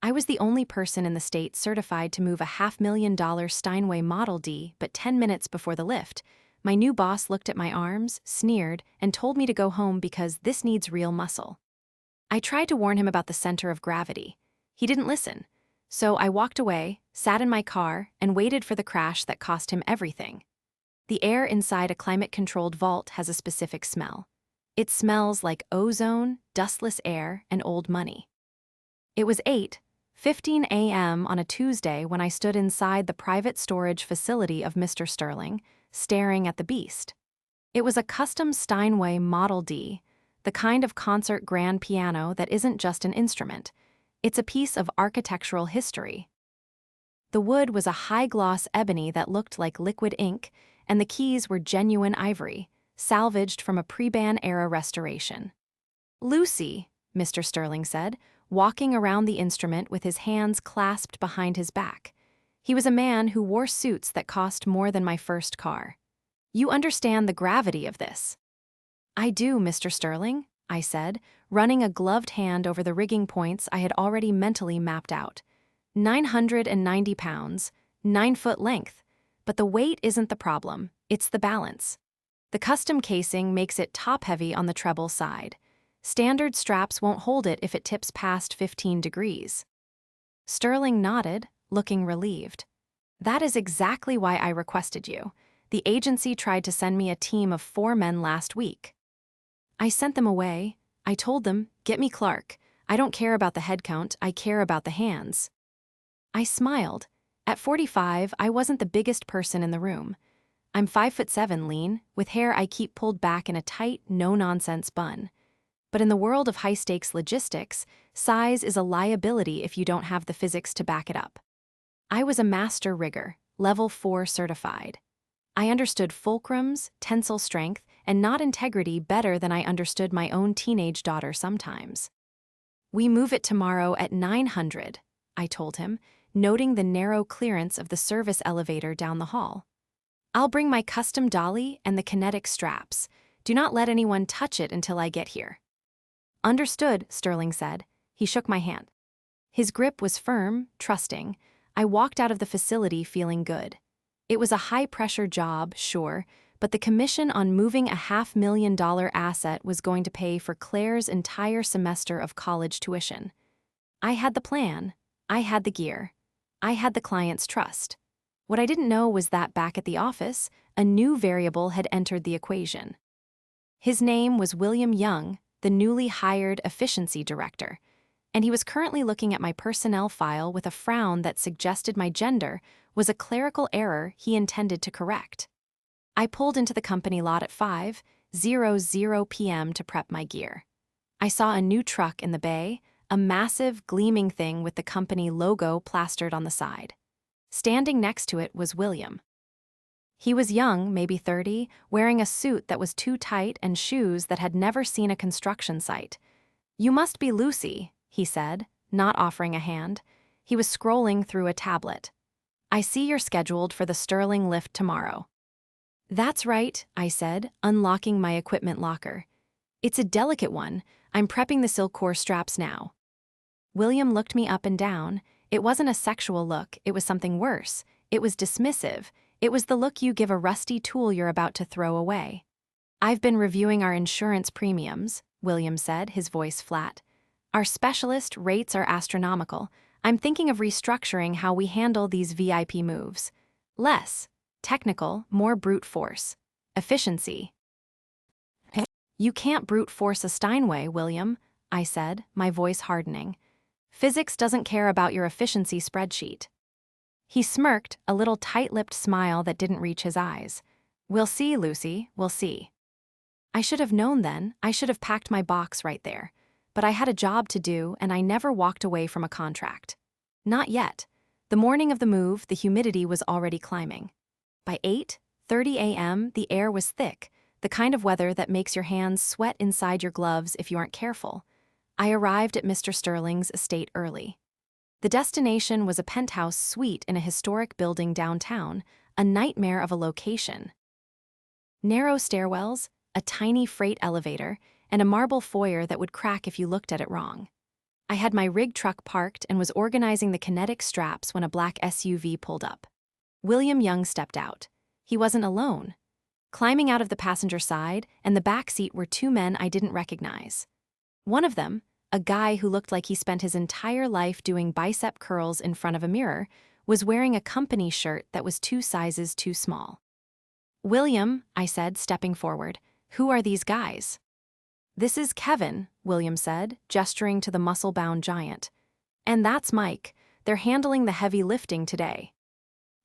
I was the only person in the state certified to move a $500,000 Steinway Model D, but 10 minutes before the lift, my new boss looked at my arms, sneered, and told me to go home because this needs real muscle. I tried to warn him about the center of gravity. He didn't listen. So I walked away, sat in my car, and waited for the crash that cost him everything. The air inside a climate-controlled vault has a specific smell. It smells like ozone, dustless air, and old money. It was 8:15 a.m. on a Tuesday when I stood inside the private storage facility of Mr. Sterling, staring at the beast. It was a custom Steinway Model D, the kind of concert grand piano that isn't just an instrument. It's a piece of architectural history. The wood was a high-gloss ebony that looked like liquid ink, and the keys were genuine ivory, salvaged from a pre-ban-era restoration. "Lucy," Mr. Sterling said, walking around the instrument with his hands clasped behind his back. He was a man who wore suits that cost more than my first car. "You understand the gravity of this." "I do, Mr. Sterling," I said, running a gloved hand over the rigging points I had already mentally mapped out. 990 pounds, 9-foot length. But the weight isn't the problem, it's the balance. The custom casing makes it top-heavy on the treble side. Standard straps won't hold it if it tips past 15 degrees. Sterling nodded, looking relieved. "That is exactly why I requested you. The agency tried to send me a team of 4 men last week. I sent them away. I told them, get me Clark. I don't care about the head count, I care about the hands." I smiled. At 45, I wasn't the biggest person in the room. I'm 5'7" lean, with hair I keep pulled back in a tight, no-nonsense bun. But in the world of high-stakes logistics, size is a liability if you don't have the physics to back it up. I was a master rigger, level 4 certified. I understood fulcrums, tensile strength, and knot integrity better than I understood my own teenage daughter sometimes. "We move it tomorrow at 900, I told him, noting the narrow clearance of the service elevator down the hall. "I'll bring my custom dolly and the kinetic straps. Do not let anyone touch it until I get here." "Understood," Sterling said. He shook my hand. His grip was firm, trusting. I walked out of the facility feeling good. It was a high-pressure job, sure, but the commission on moving a $500,000 asset was going to pay for Claire's entire semester of college tuition. I had the plan. I had the gear. I had the client's trust. What I didn't know was that back at the office, a new variable had entered the equation. His name was William Young, the newly hired efficiency director, and he was currently looking at my personnel file with a frown that suggested my gender was a clerical error he intended to correct. I pulled into the company lot at 5:00 p.m. to prep my gear. I saw a new truck in the bay, a massive, gleaming thing with the company logo plastered on the side. Standing next to it was William. He was young, maybe 30, wearing a suit that was too tight and shoes that had never seen a construction site. "You must be Lucy," he said, not offering a hand. He was scrolling through a tablet. "I see you're scheduled for the Sterling lift tomorrow." "That's right," I said, unlocking my equipment locker. "It's a delicate one. I'm prepping the silk core straps now." William looked me up and down. It wasn't a sexual look, it was something worse. It was dismissive. It was the look you give a rusty tool you're about to throw away. "I've been reviewing our insurance premiums," William said, his voice flat. "Our specialist rates are astronomical. I'm thinking of restructuring how we handle these VIP moves. Less technical, more brute force. Efficiency." "You can't brute force a Steinway, William," I said, my voice hardening. "Physics doesn't care about your efficiency spreadsheet." He smirked, a little tight-lipped smile that didn't reach his eyes. "We'll see, Lucy, we'll see." I should have known then. I should have packed my box right there. But I had a job to do, and I never walked away from a contract. Not yet. The morning of the move, the humidity was already climbing. By 8:30 a.m., the air was thick, the kind of weather that makes your hands sweat inside your gloves if you aren't careful. I arrived at Mr. Sterling's estate early. The destination was a penthouse suite in a historic building downtown, a nightmare of a location. Narrow stairwells, a tiny freight elevator, and a marble foyer that would crack if you looked at it wrong. I had my rig truck parked and was organizing the kinetic straps when a black SUV pulled up. William Young stepped out. He wasn't alone. Climbing out of the passenger side and the back seat were two men I didn't recognize. One of them, a guy who looked like he spent his entire life doing bicep curls in front of a mirror, was wearing a company shirt that was 2 sizes too small. "William," I said, stepping forward, "who are these guys?" "This is Kevin," William said, gesturing to the muscle-bound giant. "And that's Mike. They're handling the heavy lifting today."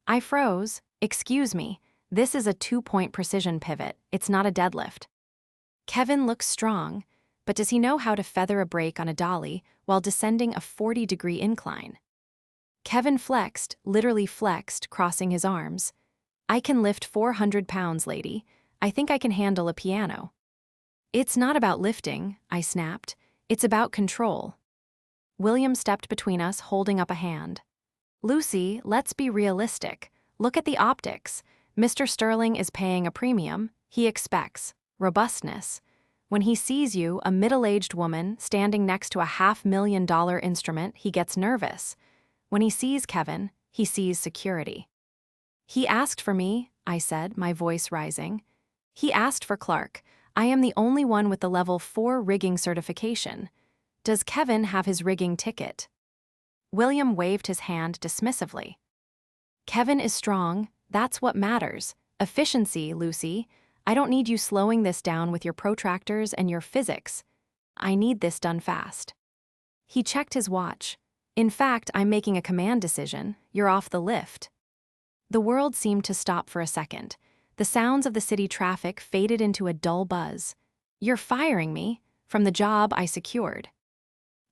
I froze. "Excuse me, this is a 2-point precision pivot. It's not a deadlift." Kevin looks strong, but does he know how to feather a brake on a dolly while descending a 40-degree incline? Kevin flexed, literally flexed, crossing his arms. "I can lift 400 pounds, lady. I think I can handle a piano." "It's not about lifting," I snapped. "It's about control." William stepped between us, holding up a hand. "Lucy, let's be realistic. Look at the optics. Mr. Sterling is paying a premium. He expects robustness. When he sees you, a middle-aged woman, standing next to a $500,000 instrument, he gets nervous. When he sees Kevin, he sees security." "He asked for me," I said, my voice rising. "He asked for Clark. I am the only one with the level 4 rigging certification. Does Kevin have his rigging ticket?" William waved his hand dismissively. "Kevin is strong. That's what matters. Efficiency, Lucy. I don't need you slowing this down with your protractors and your physics. I need this done fast." He checked his watch. "In fact, I'm making a command decision. You're off the lift." The world seemed to stop for a second. The sounds of the city traffic faded into a dull buzz. "You're firing me from the job I secured."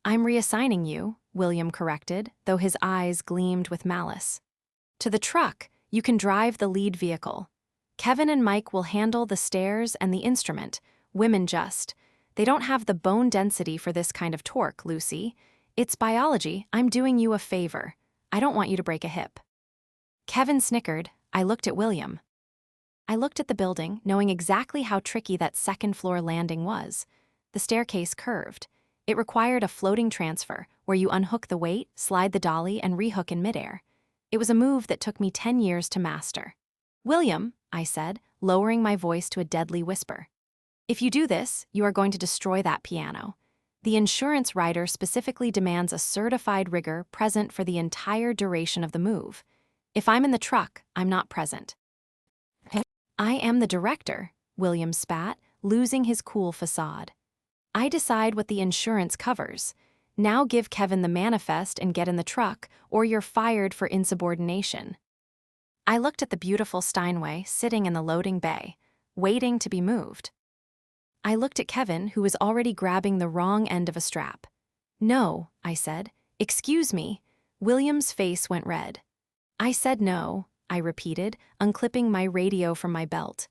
"I'm reassigning you," William corrected, though his eyes gleamed with malice. "To the truck. You can drive the lead vehicle. Kevin and Mike will handle the stairs and the instrument. Women just. They don't have the bone density for this kind of torque, Lucy. It's biology. I'm doing you a favor. I don't want you to break a hip." Kevin snickered. I looked at William. I looked at the building, knowing exactly how tricky that second-floor landing was. The staircase curved. It required a floating transfer, where you unhook the weight, slide the dolly, and rehook in midair. It was a move that took me 10 years to master. "William," I said, lowering my voice to a deadly whisper, "if you do this, you are going to destroy that piano. The insurance rider specifically demands a certified rigger present for the entire duration of the move. If I'm in the truck, I'm not present." "I am the director," William spat, losing his cool facade. "I decide what the insurance covers. Now give Kevin the manifest and get in the truck, or you're fired for insubordination." I looked at the beautiful Steinway sitting in the loading bay, waiting to be moved. I looked at Kevin, who was already grabbing the wrong end of a strap. "No," I said. "Excuse me." William's face went red. "I said no," I repeated, unclipping my radio from my belt.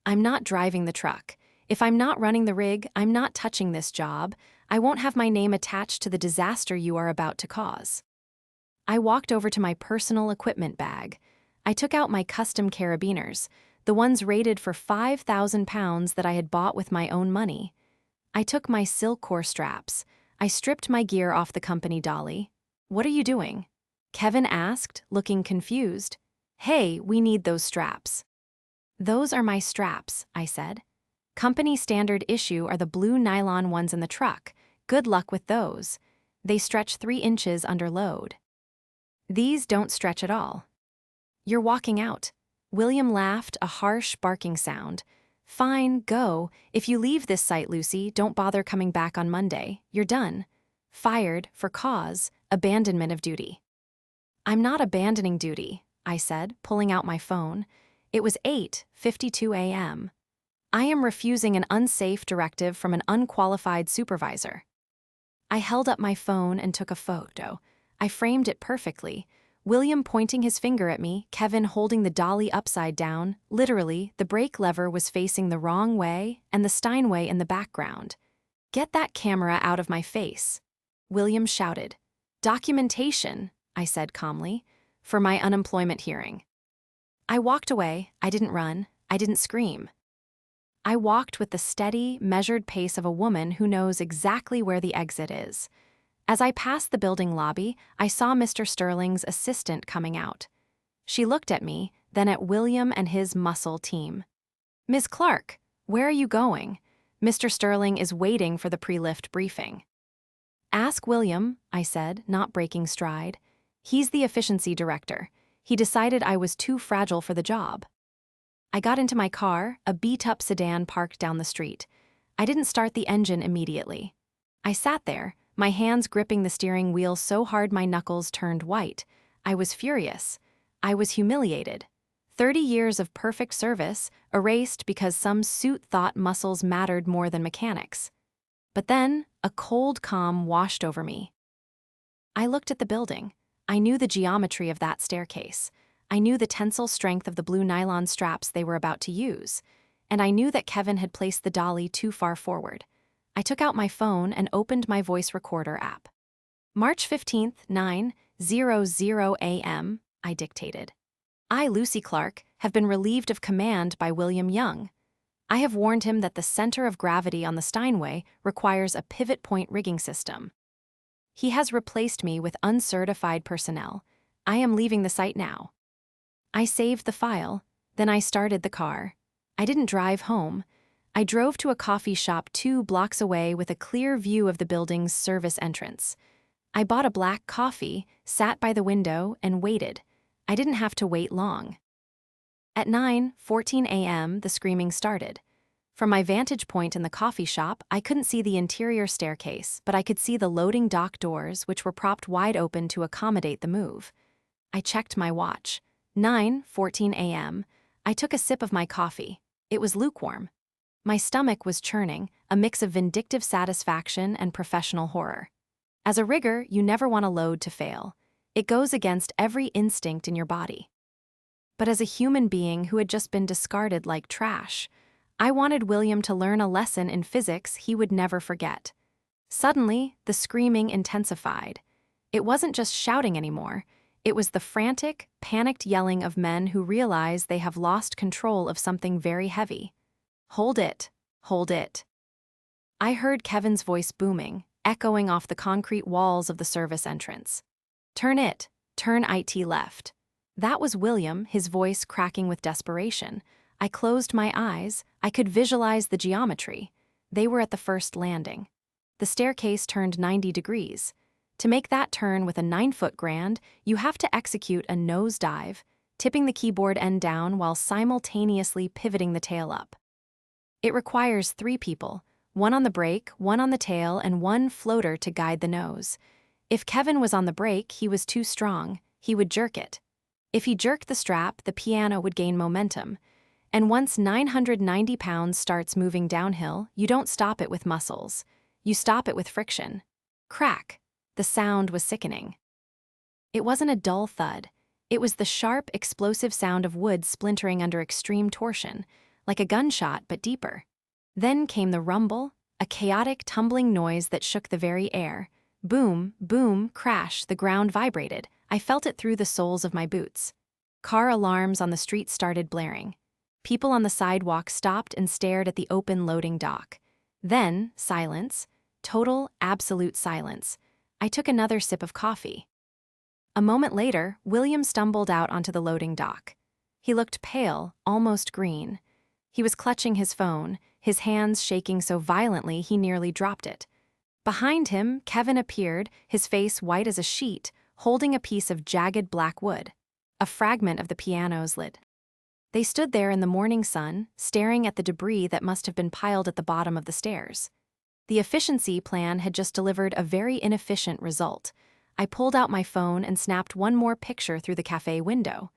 "I'm not driving the truck. If I'm not running the rig, I'm not touching this job. I won't have my name attached to the disaster you are about to cause." I walked over to my personal equipment bag. I took out my custom carabiners, the ones rated for 5,000 pounds that I had bought with my own money. I took my silk core straps. I stripped my gear off the company dolly. "What are you doing?" Kevin asked, looking confused. "Hey, we need those straps." "Those are my straps," I said. "Company standard issue are the blue nylon ones in the truck. Good luck with those. They stretch 3 inches under load." "These don't stretch at all." "You're walking out." William laughed, a harsh barking sound. "Fine, go. If you leave this site, Lucy, don't bother coming back on Monday. You're done. Fired for cause, abandonment of duty." "I'm not abandoning duty," I said, pulling out my phone. It was 8:52 a.m. "I am refusing an unsafe directive from an unqualified supervisor." I held up my phone and took a photo. I framed it perfectly. William pointing his finger at me, Kevin holding the dolly upside down. Literally, the brake lever was facing the wrong way, and the Steinway in the background. "Get that camera out of my face," William shouted. "Documentation," I said calmly, "for my unemployment hearing." I walked away. I didn't run. I didn't scream. I walked with the steady, measured pace of a woman who knows exactly where the exit is. As I passed the building lobby, I saw Mr. Sterling's assistant coming out. She looked at me, then at William and his muscle team. "Ms. Clark, where are you going? Mr. Sterling is waiting for the pre-lift briefing." "Ask William," I said, not breaking stride. "He's the efficiency director. He decided I was too fragile for the job." I got into my car, a beat-up sedan parked down the street. I didn't start the engine immediately. I sat there, my hands gripping the steering wheel so hard my knuckles turned white. I was furious. I was humiliated. 30 years of perfect service erased because some suit thought muscles mattered more than mechanics. But then, a cold calm washed over me. I looked at the building. I knew the geometry of that staircase. I knew the tensile strength of the blue nylon straps they were about to use. And I knew that Kevin had placed the dolly too far forward. I took out my phone and opened my voice recorder app. "March 15th, 9:00 a.m., I dictated. "I, Lucy Clark, have been relieved of command by William Young. I have warned him that the center of gravity on the Steinway requires a pivot point rigging system. He has replaced me with uncertified personnel. I am leaving the site now." I saved the file, then I started the car. I didn't drive home. I drove to a coffee shop 2 blocks away with a clear view of the building's service entrance. I bought a black coffee, sat by the window, and waited. I didn't have to wait long. At 9:14 a.m., the screaming started. From my vantage point in the coffee shop, I couldn't see the interior staircase, but I could see the loading dock doors, which were propped wide open to accommodate the move. I checked my watch. 9:14 a.m. I took a sip of my coffee. It was lukewarm. My stomach was churning, a mix of vindictive satisfaction and professional horror. As a rigger, you never want a load to fail. It goes against every instinct in your body. But as a human being who had just been discarded like trash, I wanted William to learn a lesson in physics he would never forget. Suddenly, the screaming intensified. It wasn't just shouting anymore. It was the frantic, panicked yelling of men who realize they have lost control of something very heavy. "Hold it, hold it." I heard Kevin's voice booming, echoing off the concrete walls of the service entrance. "Turn it, turn IT left." That was William, his voice cracking with desperation. I closed my eyes. I could visualize the geometry. They were at the first landing. The staircase turned 90 degrees. To make that turn with a 9-foot grand, you have to execute a nosedive, tipping the keyboard end down while simultaneously pivoting the tail up. It requires 3 people, one on the brake, one on the tail, and one floater to guide the nose. If Kevin was on the brake, he was too strong. He would jerk it. If he jerked the strap, the piano would gain momentum. And once 990 pounds starts moving downhill, you don't stop it with muscles. You stop it with friction. Crack. The sound was sickening. It wasn't a dull thud. It was the sharp, explosive sound of wood splintering under extreme torsion, like a gunshot but deeper. Then came the rumble, a chaotic, tumbling noise that shook the very air. Boom, boom, crash, the ground vibrated. I felt it through the soles of my boots. Car alarms on the street started blaring. People on the sidewalk stopped and stared at the open loading dock. Then, silence. Total, absolute silence. I took another sip of coffee. A moment later, William stumbled out onto the loading dock. He looked pale, almost green. He was clutching his phone, his hands shaking so violently he nearly dropped it. Behind him, Kevin appeared, his face white as a sheet, holding a piece of jagged black wood, a fragment of the piano's lid. They stood there in the morning sun, staring at the debris that must have been piled at the bottom of the stairs. The efficiency plan had just delivered a very inefficient result. I pulled out my phone and snapped one more picture through the cafe window.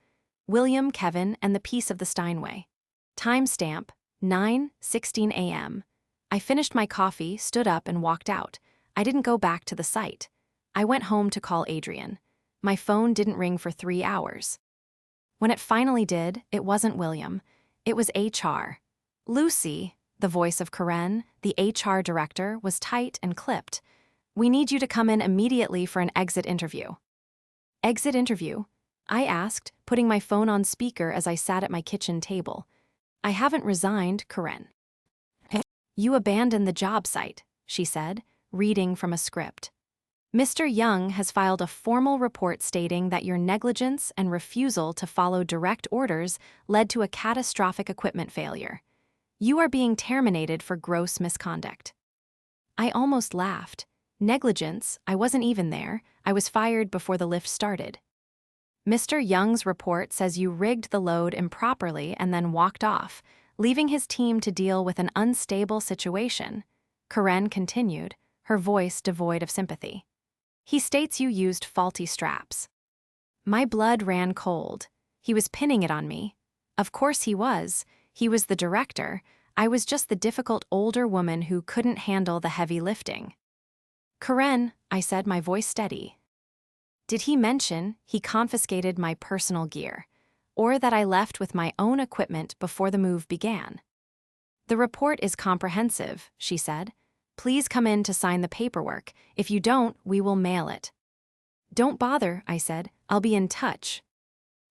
William, Kevin, and the piece of the Steinway. Timestamp, 9:16 a.m. I finished my coffee, stood up, and walked out. I didn't go back to the site. I went home to call Adrian. My phone didn't ring for 3 hours. When it finally did, it wasn't William. It was HR. "Lucy," the voice of Karen, the HR director, was tight and clipped. "We need you to come in immediately for an exit interview." "Exit interview?" I asked, putting my phone on speaker as I sat at my kitchen table. "I haven't resigned, Karen." "You abandoned the job site," she said, reading from a script. Mr. Young has filed a formal report stating that your negligence and refusal to follow direct orders led to a catastrophic equipment failure. You are being terminated for gross misconduct. I almost laughed. Negligence? I wasn't even there. I was fired before the lift started. Mr. Young's report says you rigged the load improperly and then walked off, leaving his team to deal with an unstable situation. Karen continued, her voice devoid of sympathy. He states you used faulty straps. My blood ran cold. He was pinning it on me. Of course he was. He was the director. I was just the difficult older woman who couldn't handle the heavy lifting. Karen, I said, my voice steady. Did he mention he confiscated my personal gear, or that I left with my own equipment before the move began? The report is comprehensive, she said. Please come in to sign the paperwork. If you don't, we will mail it. Don't bother, I said. I'll be in touch.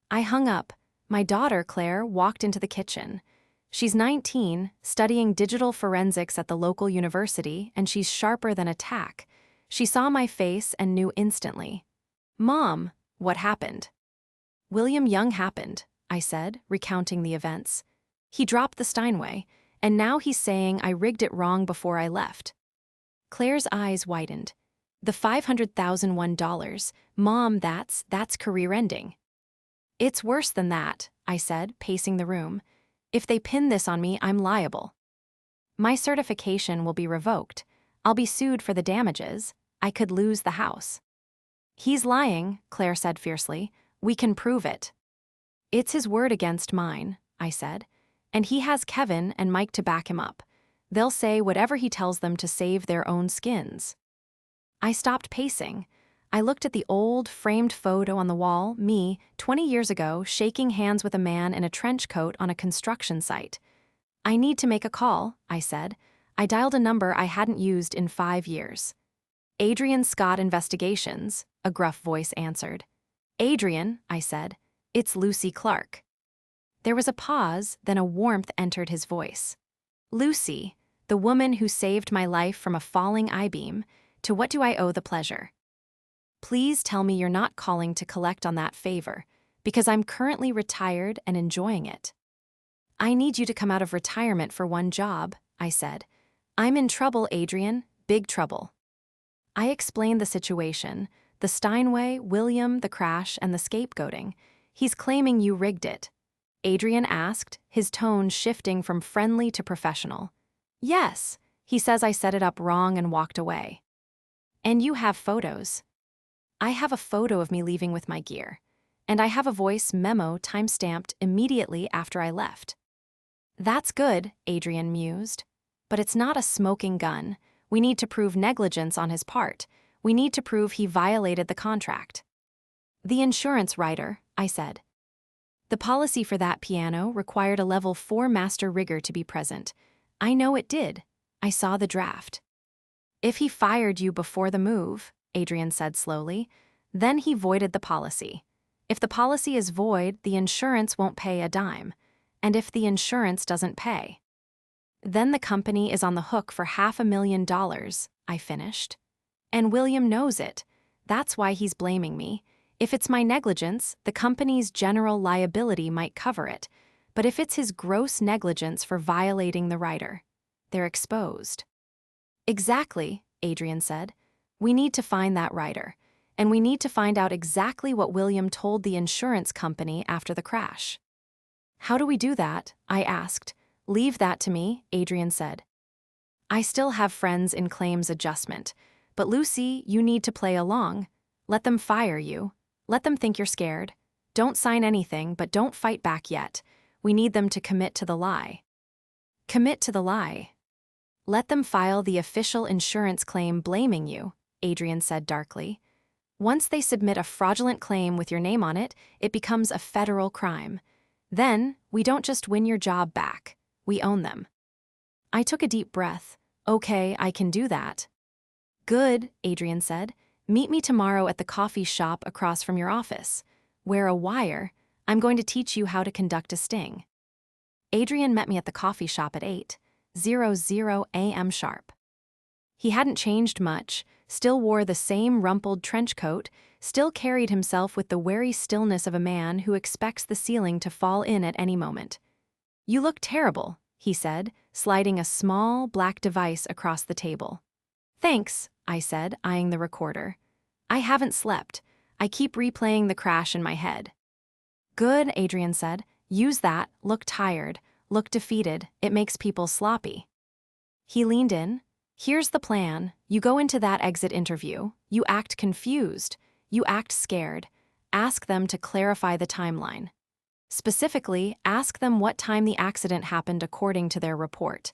I hung up. My daughter, Claire, walked into the kitchen. She's 19, studying digital forensics at the local university, and she's sharper than a tack. She saw my face and knew instantly. Mom, what happened? William Young happened, I said, recounting the events. He dropped the Steinway, and now he's saying I rigged it wrong before I left. Claire's eyes widened. The $500,001, Mom, that's career-ending. It's worse than that, I said, pacing the room. If they pin this on me, I'm liable. My certification will be revoked. I'll be sued for the damages. I could lose the house. He's lying, Claire said fiercely. We can prove it. It's his word against mine, I said. And he has Kevin and Mike to back him up. They'll say whatever he tells them to save their own skins. I stopped pacing. I looked at the old, framed photo on the wall, me, 20 years ago, shaking hands with a man in a trench coat on a construction site. I need to make a call, I said. I dialed a number I hadn't used in 5 years. Adrian Scott Investigations, a gruff voice answered. Adrian, I said. It's Lucy Clark. There was a pause, then a warmth entered his voice. Lucy, the woman who saved my life from a falling I-beam, to what do I owe the pleasure? Please tell me you're not calling to collect on that favor, because I'm currently retired and enjoying it. I need you to come out of retirement for one job, I said. I'm in trouble, Adrian, big trouble. I explained the situation, the Steinway, William, the crash, and the scapegoating. He's claiming you rigged it. Adrian asked, his tone shifting from friendly to professional. Yes, he says I set it up wrong and walked away. And you have photos. I have a photo of me leaving with my gear, and I have a voice memo time-stamped immediately after I left. That's good, Adrian mused. But it's not a smoking gun. We need to prove negligence on his part. We need to prove he violated the contract. The insurance writer, I said. The policy for that piano required a level 4 master rigger to be present. I know it did. I saw the draft. If he fired you before the move, Adrian said slowly, then he voided the policy. If the policy is void, the insurance won't pay a dime. And if the insurance doesn't pay, then the company is on the hook for $500,000, I finished. And William knows it. That's why he's blaming me. If it's my negligence, the company's general liability might cover it. But if it's his gross negligence for violating the rider, they're exposed. Exactly, Adrian said. We need to find that rider. And we need to find out exactly what William told the insurance company after the crash. How do we do that? I asked. Leave that to me, Adrian said. I still have friends in claims adjustment. But Lucy, you need to play along. Let them fire you. Let them think you're scared. Don't sign anything, but don't fight back yet. We need them to commit to the lie. Commit to the lie. Let them file the official insurance claim blaming you, Adrian said darkly. Once they submit a fraudulent claim with your name on it, it becomes a federal crime. Then, we don't just win your job back. We own them. I took a deep breath. Okay, I can do that. Good, Adrian said. Meet me tomorrow at the coffee shop across from your office. Wear a wire. I'm going to teach you how to conduct a sting. Adrian met me at the coffee shop at 8:00 a.m. sharp. He hadn't changed much, still wore the same rumpled trench coat, still carried himself with the wary stillness of a man who expects the ceiling to fall in at any moment. "You look terrible," he said, sliding a small, black device across the table. "Thanks," I said, eyeing the recorder. "I haven't slept. I keep replaying the crash in my head." "Good," Adrian said. "Use that. Look tired. Look defeated. It makes people sloppy." He leaned in. "Here's the plan. You go into that exit interview. You act confused. You act scared. Ask them to clarify the timeline. Specifically, ask them what time the accident happened according to their report.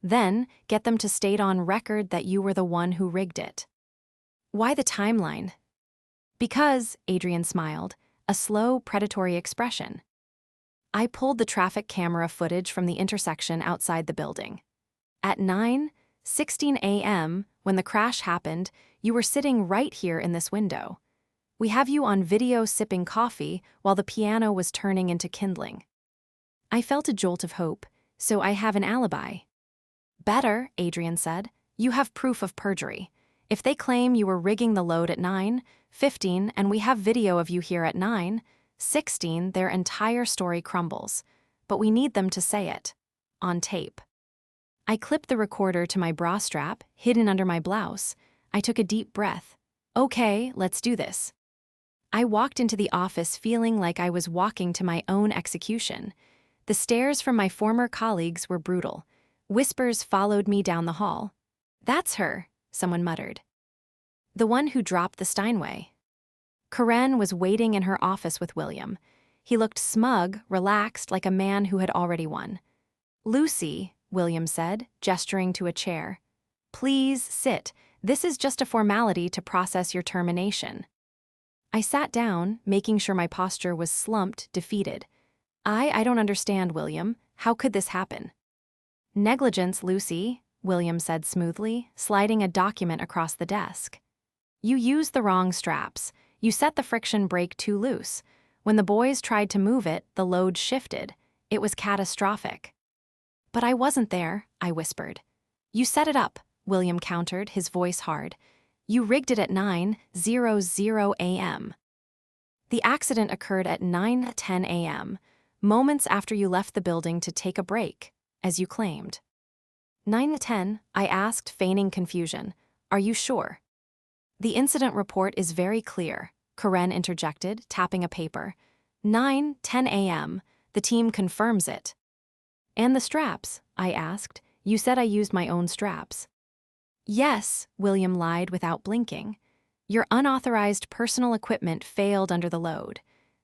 Then, get them to state on record that you were the one who rigged it." "Why the timeline?" "Because," Adrian smiled, a slow, predatory expression. I pulled the traffic camera footage from the intersection outside the building. At 9:16 a.m., when the crash happened, you were sitting right here in this window. We have you on video sipping coffee while the piano was turning into kindling." I felt a jolt of hope. "So I have an alibi." "Better," Adrian said. "You have proof of perjury. If they claim you were rigging the load at 9:15 and we have video of you here at 9:16, their entire story crumbles. But we need them to say it. On tape." I clipped the recorder to my bra strap, hidden under my blouse. I took a deep breath. "Okay, let's do this." I walked into the office feeling like I was walking to my own execution. The stares from my former colleagues were brutal. Whispers followed me down the hall. "That's her," someone muttered. "The one who dropped the Steinway." Karen was waiting in her office with William. He looked smug, relaxed, like a man who had already won. "Lucy," William said, gesturing to a chair. "Please sit. This is just a formality to process your termination." I sat down, making sure my posture was slumped, defeated. I don't understand, William. How could this happen?" "Negligence, Lucy," William said smoothly, sliding a document across the desk. "You used the wrong straps. You set the friction brake too loose. When the boys tried to move it, the load shifted. It was catastrophic." "But I wasn't there," I whispered. "You set it up," William countered, his voice hard. "You rigged it at 9:00 a.m. The accident occurred at 9:10 a.m., moments after you left the building to take a break, as you claimed." "9:10, I asked, feigning confusion. "Are you sure?" "The incident report is very clear," Karen interjected, tapping a paper. 9:10 a.m., the team confirms it." "And the straps?" I asked. "You said I used my own straps." "Yes," William lied without blinking. "Your unauthorized personal equipment failed under the load.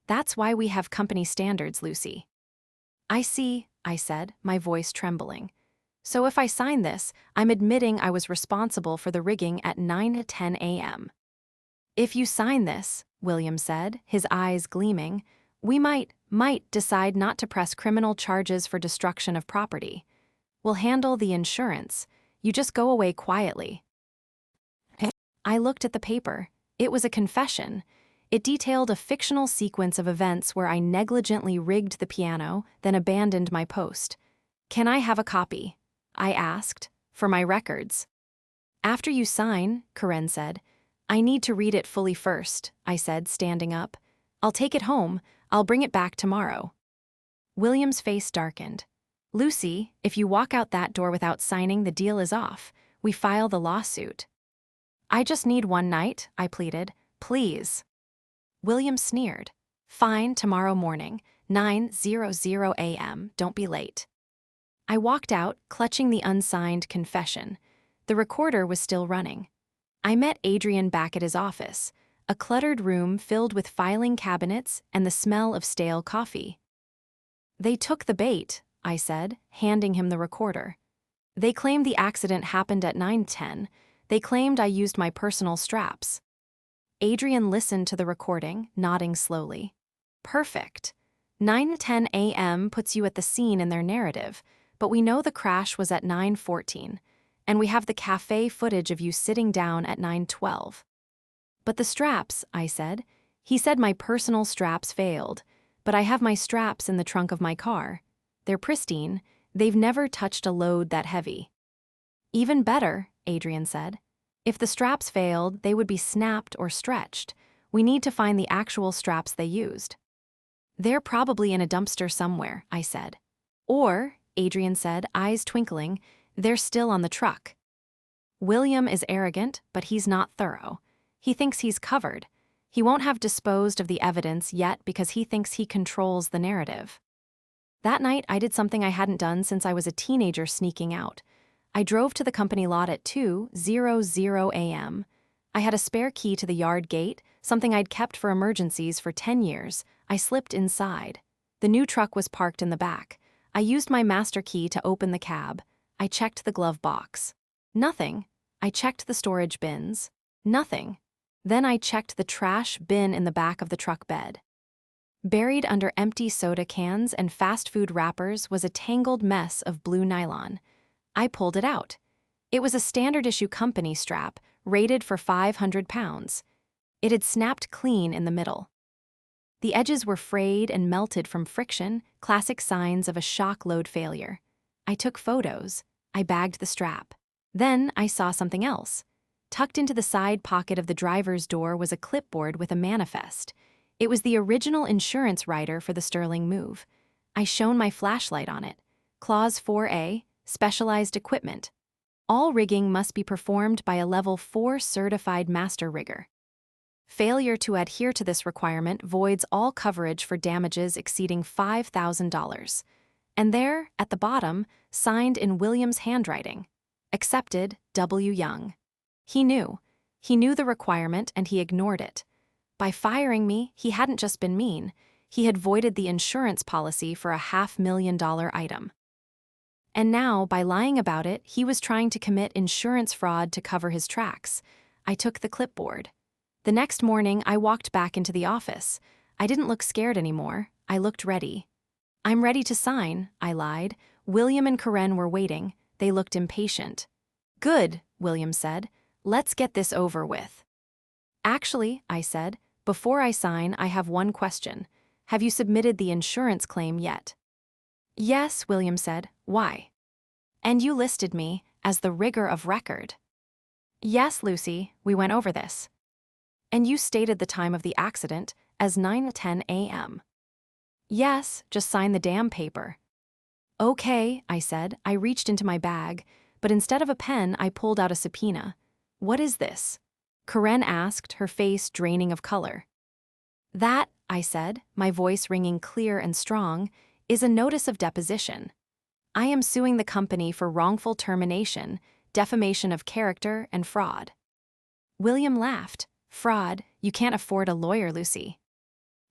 That's why we have company standards, Lucy." "I see," I said, my voice trembling. "So if I sign this, I'm admitting I was responsible for the rigging at 9:10 a.m. "If you sign this," William said, his eyes gleaming, "we might decide not to press criminal charges for destruction of property. We'll handle the insurance. You just go away quietly." I looked at the paper. It was a confession. It detailed a fictional sequence of events where I negligently rigged the piano, then abandoned my post. "Can I have a copy?" I asked, "for my records." "After you sign," Karen said. "I need to read it fully first," I said, standing up. "I'll take it home. I'll bring it back tomorrow." William's face darkened. "Lucy, if you walk out that door without signing, the deal is off. We file the lawsuit." "I just need one night," I pleaded. "Please." William sneered. "Fine, tomorrow morning, 9:00 a.m. Don't be late." I walked out, clutching the unsigned confession. The recorder was still running. I met Adrian back at his office, a cluttered room filled with filing cabinets and the smell of stale coffee. "They took the bait," I said, handing him the recorder. "They claimed the accident happened at 9:10. They claimed I used my personal straps." Adrian listened to the recording, nodding slowly. "Perfect. 9:10 a.m. puts you at the scene in their narrative, but we know the crash was at 9:14, and we have the cafe footage of you sitting down at 9:12. "But the straps," I said. "He said my personal straps failed, but I have my straps in the trunk of my car. They're pristine. They've never touched a load that heavy." "Even better," Adrian said. If the straps failed, they would be snapped or stretched. We need to find the actual straps they used. They're probably in a dumpster somewhere, I said. Or, Adrian said, eyes twinkling, they're still on the truck. William is arrogant, but he's not thorough. He thinks he's covered. He won't have disposed of the evidence yet because he thinks he controls the narrative. That night, I did something I hadn't done since I was a teenager sneaking out. I drove to the company lot at 2:00 a.m. I had a spare key to the yard gate, something I'd kept for emergencies for 10 years. I slipped inside. The new truck was parked in the back. I used my master key to open the cab. I checked the glove box. Nothing. I checked the storage bins. Nothing. Then I checked the trash bin in the back of the truck bed. Buried under empty soda cans and fast food wrappers was a tangled mess of blue nylon. I pulled it out. It was a standard-issue company strap, rated for 500 pounds. It had snapped clean in the middle. The edges were frayed and melted from friction, classic signs of a shock load failure. I took photos. I bagged the strap. Then I saw something else. Tucked into the side pocket of the driver's door was a clipboard with a manifest. It was the original insurance rider for the Sterling move. I shone my flashlight on it. Clause 4A, specialized equipment. All rigging must be performed by a level 4 certified master rigger. Failure to adhere to this requirement voids all coverage for damages exceeding $5,000. And there, at the bottom, signed in William's handwriting. Accepted, W. Young. He knew. He knew the requirement and he ignored it. By firing me, he hadn't just been mean. He had voided the insurance policy for a $500,000 item. And now, by lying about it, he was trying to commit insurance fraud to cover his tracks. I took the clipboard. The next morning, I walked back into the office. I didn't look scared anymore. I looked ready. I'm ready to sign, I lied. William and Karen were waiting. They looked impatient. Good, William said. Let's get this over with. Actually, I said, before I sign, I have one question. Have you submitted the insurance claim yet? Yes, William said. Why? And you listed me as the rigger of record. Yes, Lucy, we went over this. And you stated the time of the accident as 9:10 a.m. Yes, just sign the damn paper. Okay, I said. I reached into my bag, but instead of a pen, I pulled out a subpoena. What is this? Karen asked, her face draining of color. That, I said, my voice ringing clear and strong, is a notice of deposition. I am suing the company for wrongful termination, defamation of character, and fraud. William laughed. Fraud, you can't afford a lawyer, Lucy.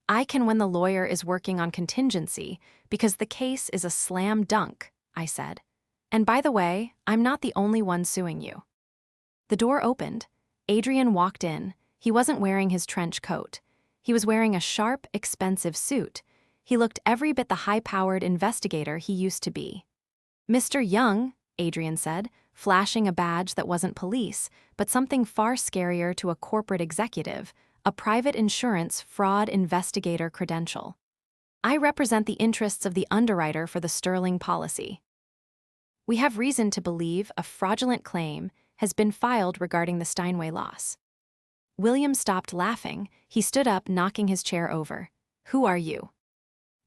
I can when the lawyer is working on contingency, because the case is a slam dunk, I said. And by the way, I'm not the only one suing you. The door opened. Adrian walked in. He wasn't wearing his trench coat. He was wearing a sharp, expensive suit. He looked every bit the high-powered investigator he used to be. Mr. Young, Adrian said, flashing a badge that wasn't police, but something far scarier to a corporate executive, a private insurance fraud investigator credential. I represent the interests of the underwriter for the Sterling policy. We have reason to believe a fraudulent claim has been filed regarding the Steinway loss. William stopped laughing. He stood up, knocking his chair over. Who are you?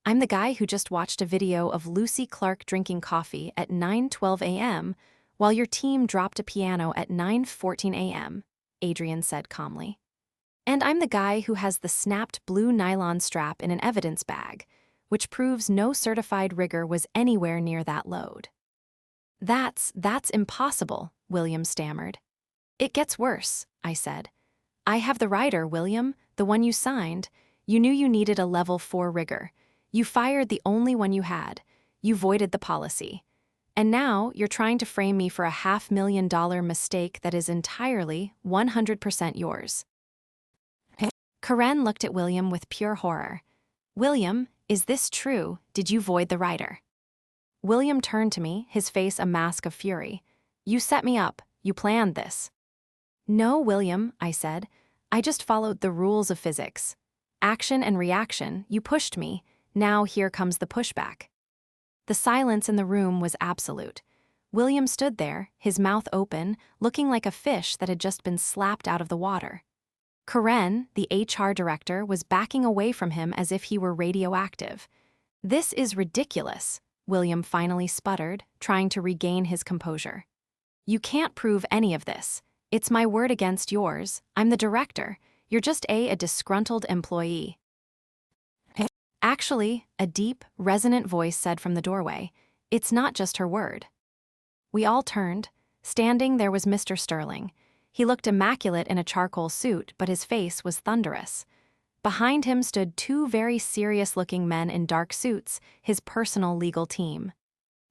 I'm the guy who just watched a video of Lucy Clark drinking coffee at 9:12 a.m. while your team dropped a piano at 9:14 a.m., Adrian said calmly. And I'm the guy who has the snapped blue nylon strap in an evidence bag, which proves no certified rigger was anywhere near that load. That's impossible, William stammered. It gets worse, I said. I have the rider, William, the one you signed. You knew you needed a level 4 rigger. You fired the only one you had. You voided the policy. And now you're trying to frame me for a $500,000 mistake that is entirely 100% yours. Karen looked at William with pure horror. William, is this true? Did you void the rider? William turned to me, his face a mask of fury. You set me up. You planned this. No, William, I said. I just followed the rules of physics. Action and reaction, you pushed me. Now here comes the pushback. The silence in the room was absolute. William stood there, his mouth open, looking like a fish that had just been slapped out of the water. Karen, the HR director, was backing away from him as if he were radioactive. "This is ridiculous," William finally sputtered, trying to regain his composure. "You can't prove any of this. It's my word against yours. I'm the director. You're just a disgruntled employee." Actually, a deep, resonant voice said from the doorway, "It's not just her word." We all turned. Standing there was Mr. Sterling. He looked immaculate in a charcoal suit, but his face was thunderous. Behind him stood two very serious-looking men in dark suits, his personal legal team.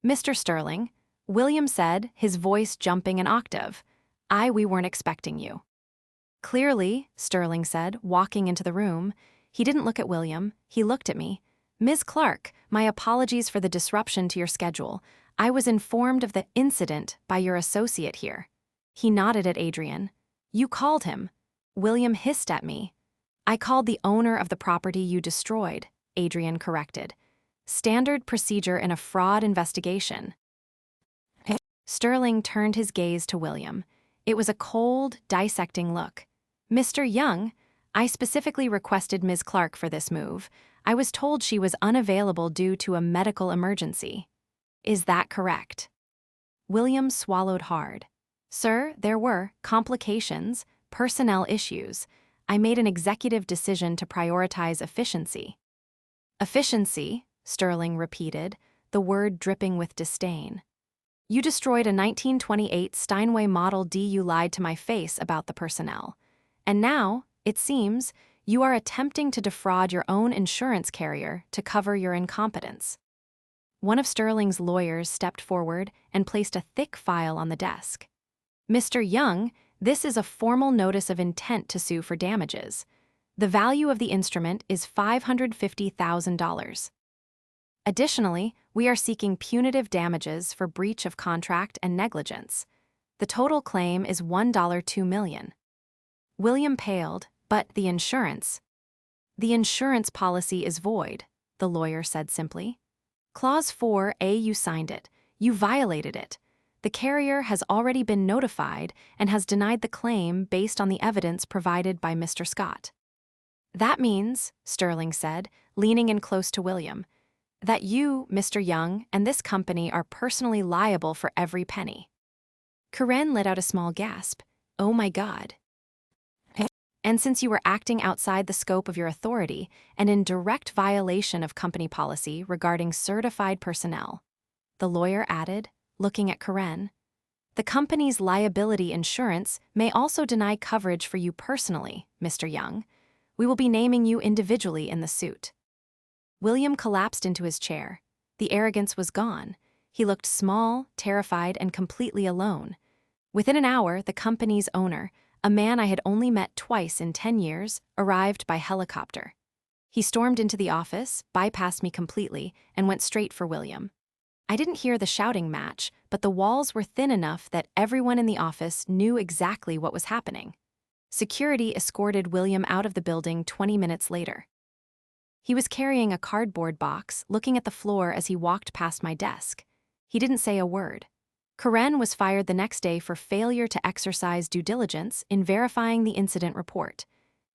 "Mr. Sterling," William said, his voice jumping an octave, "we weren't expecting you." "Clearly," Sterling said, walking into the room. He didn't look at William, he looked at me. "Ms. Clark, my apologies for the disruption to your schedule. I was informed of the incident by your associate here." He nodded at Adrian. "You called him." William hissed at me. "I called the owner of the property you destroyed," Adrian corrected. "Standard procedure in a fraud investigation." Sterling turned his gaze to William. It was a cold, dissecting look. "Mr. Young, I specifically requested Ms. Clark for this move. I was told she was unavailable due to a medical emergency. Is that correct?" William swallowed hard. "Sir, there were complications, personnel issues. I made an executive decision to prioritize efficiency." "Efficiency," Sterling repeated, the word dripping with disdain. "You destroyed a 1928 Steinway Model D. You lied to my face about the personnel. And now, it seems, you are attempting to defraud your own insurance carrier to cover your incompetence." One of Sterling's lawyers stepped forward and placed a thick file on the desk. "Mr. Young, this is a formal notice of intent to sue for damages. The value of the instrument is $550,000. Additionally, we are seeking punitive damages for breach of contract and negligence. The total claim is $1.2 million. William paled, but the insurance. "The insurance policy is void," the lawyer said simply. "Clause 4A, you signed it. You violated it. The carrier has already been notified and has denied the claim based on the evidence provided by Mr. Scott." "That means," Sterling said, leaning in close to William, "that you, Mr. Young, and this company are personally liable for every penny." Karen let out a small gasp. "Oh my God." "And since you were acting outside the scope of your authority and in direct violation of company policy regarding certified personnel," the lawyer added, looking at Karen, "the company's liability insurance may also deny coverage for you personally, Mr. Young. We will be naming you individually in the suit." William collapsed into his chair. The arrogance was gone. He looked small, terrified, and completely alone. Within an hour, the company's owner, a man I had only met twice in 10 years, arrived by helicopter. He stormed into the office, bypassed me completely, and went straight for William. I didn't hear the shouting match, but the walls were thin enough that everyone in the office knew exactly what was happening. Security escorted William out of the building 20 minutes later. He was carrying a cardboard box, looking at the floor as he walked past my desk. He didn't say a word. Karen was fired the next day for failure to exercise due diligence in verifying the incident report.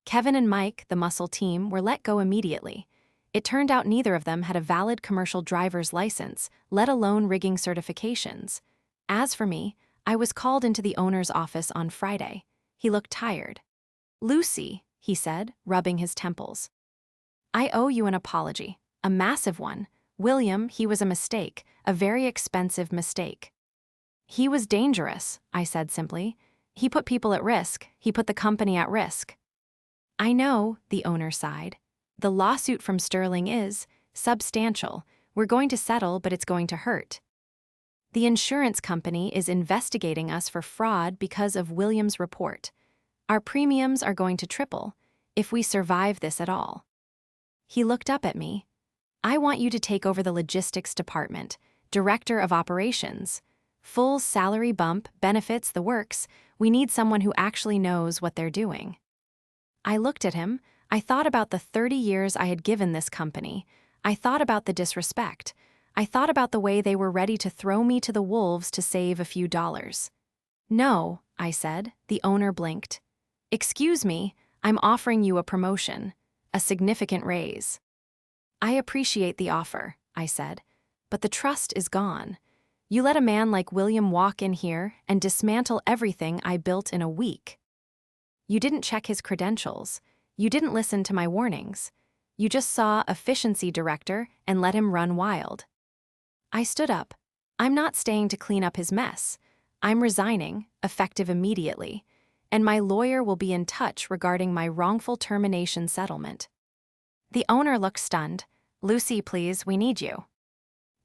Kevin and Mike, the muscle team, were let go immediately. It turned out neither of them had a valid commercial driver's license, let alone rigging certifications. As for me, I was called into the owner's office on Friday. He looked tired. "Lucy," he said, rubbing his temples, "I owe you an apology, a massive one. William, he was a mistake, a very expensive mistake." "He was dangerous," I said simply. "He put people at risk. He put the company at risk." "I know," the owner sighed. "The lawsuit from Sterling is substantial. We're going to settle, but it's going to hurt. The insurance company is investigating us for fraud because of William's report. Our premiums are going to triple, if we survive this at all." He looked up at me. "I want you to take over the logistics department, director of operations. Full salary bump, benefits, the works. We need someone who actually knows what they're doing." I looked at him. I thought about the 30 years I had given this company. I thought about the disrespect. I thought about the way they were ready to throw me to the wolves to save a few dollars. "No," I said. The owner blinked. "Excuse me, I'm offering you a promotion, a significant raise." "I appreciate the offer," I said, "but the trust is gone. You let a man like William walk in here and dismantle everything I built in a week. You didn't check his credentials. You didn't listen to my warnings. You just saw efficiency director and let him run wild." I stood up. "I'm not staying to clean up his mess. I'm resigning, effective immediately, and my lawyer will be in touch regarding my wrongful termination settlement." The owner looked stunned. "Lucy, please, we need you."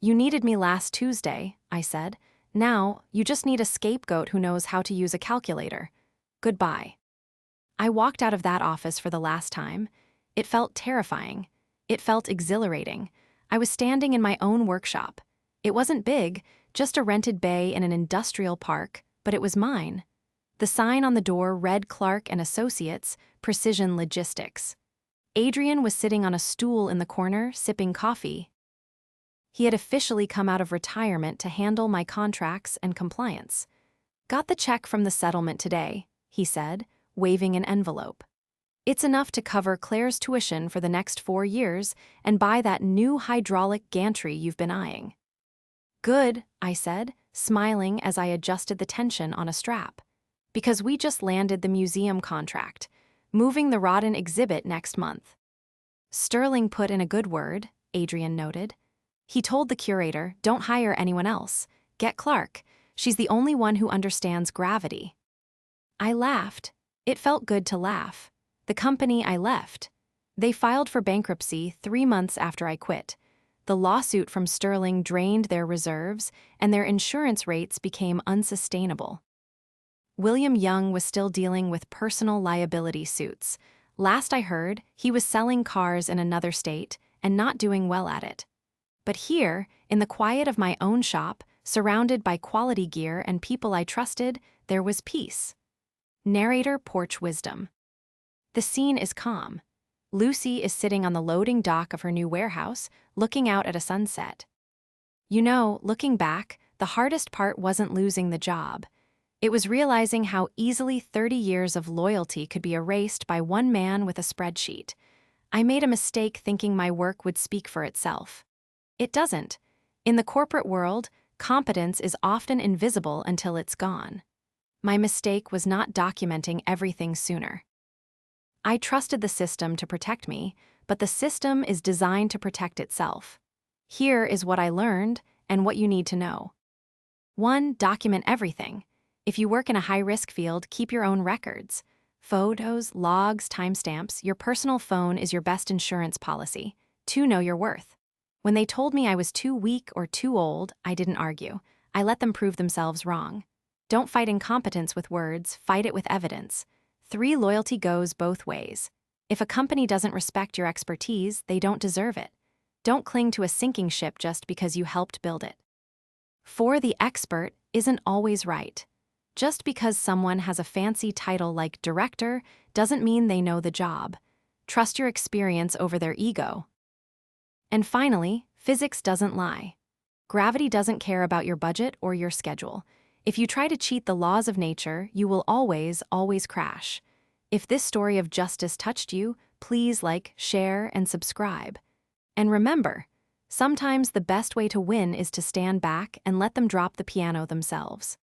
"You needed me last Tuesday," I said. "Now, you just need a scapegoat who knows how to use a calculator. Goodbye." I walked out of that office for the last time. It felt terrifying. It felt exhilarating. I was standing in my own workshop. It wasn't big, just a rented bay in an industrial park, but it was mine. The sign on the door read Clark and Associates, Precision Logistics. Adrian was sitting on a stool in the corner, sipping coffee. He had officially come out of retirement to handle my contracts and compliance. "Got the check from the settlement today," he said, waving an envelope. "It's enough to cover Claire's tuition for the next 4 years and buy that new hydraulic gantry you've been eyeing." "Good," I said, smiling as I adjusted the tension on a strap. "Because we just landed the museum contract, moving the Rodden exhibit next month." "Sterling put in a good word," Adrian noted. "He told the curator, 'Don't hire anyone else. Get Clark. She's the only one who understands gravity.'" I laughed. It felt good to laugh. The company I left. They filed for bankruptcy 3 months after I quit. The lawsuit from Sterling drained their reserves, and their insurance rates became unsustainable. William Young was still dealing with personal liability suits. Last I heard, he was selling cars in another state and not doing well at it. But here, in the quiet of my own shop, surrounded by quality gear and people I trusted, there was peace. Narrator Porch Wisdom. The scene is calm. Lucy is sitting on the loading dock of her new warehouse, looking out at a sunset. You know, looking back, the hardest part wasn't losing the job. It was realizing how easily 30 years of loyalty could be erased by one man with a spreadsheet. I made a mistake thinking my work would speak for itself. It doesn't. In the corporate world, competence is often invisible until it's gone. My mistake was not documenting everything sooner. I trusted the system to protect me, but the system is designed to protect itself. Here is what I learned and what you need to know. 1. Document everything. If you work in a high-risk field, keep your own records. Photos, logs, timestamps, your personal phone is your best insurance policy. 2. Know your worth. When they told me I was too weak or too old, I didn't argue. I let them prove themselves wrong. Don't fight incompetence with words, fight it with evidence. 3. Loyalty goes both ways. If a company doesn't respect your expertise, they don't deserve it. Don't cling to a sinking ship just because you helped build it. 4. The expert isn't always right. Just because someone has a fancy title like director doesn't mean they know the job. Trust your experience over their ego. And finally, physics doesn't lie. Gravity doesn't care about your budget or your schedule. If you try to cheat the laws of nature, you will always crash. If this story of justice touched you, please like, share, and subscribe. And remember, sometimes the best way to win is to stand back and let them drop the piano themselves.